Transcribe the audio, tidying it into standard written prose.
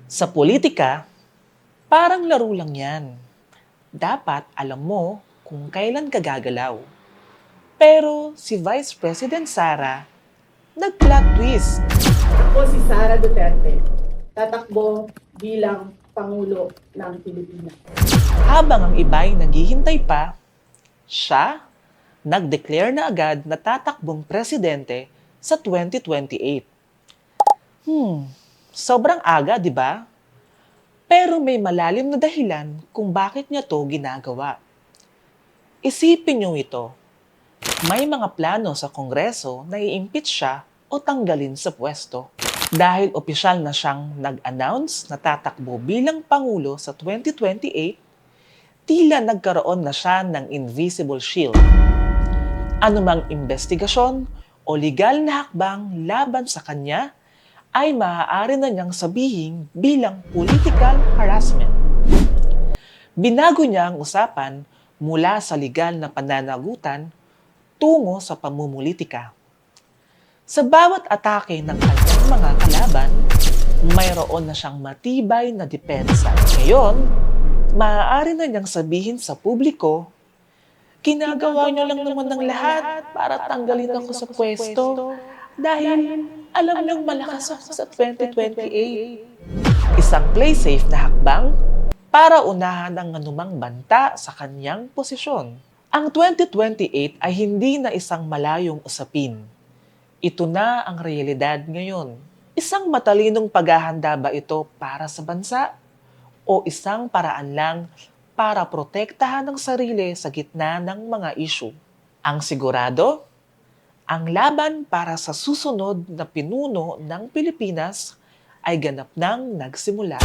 Sa politika, parang laro lang yan. Dapat alam mo kung kailan ka gagalaw. Pero si Vice President Sara, nag-plot twist. Ako si Sara Duterte, tatakbo bilang Pangulo ng Pilipinas. Habang ang iba'y naghihintay pa, siya nag-declare na agad na tatakbong presidente sa 2028. Sobrang aga, di ba? Pero may malalim na dahilan kung bakit niya to ginagawa. Isipin niyo ito. May mga plano sa Kongreso na i-impeach siya o tanggalin sa pwesto. Dahil opisyal na siyang nag-announce na tatakbo bilang Pangulo sa 2028, tila nagkaroon na siya ng invisible shield. Anumang investigasyon o legal na hakbang laban sa kanya ay maaari na niyang sabihin bilang political harassment. Binago niya ang usapan mula sa legal na pananagutan tungo sa pamumulitika. Sa bawat atake ng kanyang mga kalaban, mayroon na siyang matibay na depensa. Ngayon, maaari na niyang sabihin sa publiko, ginagawa niyo lang naman ng lahat para tanggalin ako sa pwesto dahil alam niyong malakas ako sa 2028. Isang play safe na hakbang para unahan ang anumang banta sa kanyang posisyon. Ang 2028 ay hindi na isang malayong usapin. Ito na ang realidad ngayon. Isang matalinong paghahanda ba ito para sa bansa? O isang paraan lang para protektahan ang sarili sa gitna ng mga issue? Ang sigurado, ang laban para sa susunod na pinuno ng Pilipinas ay ganap nang nagsimula.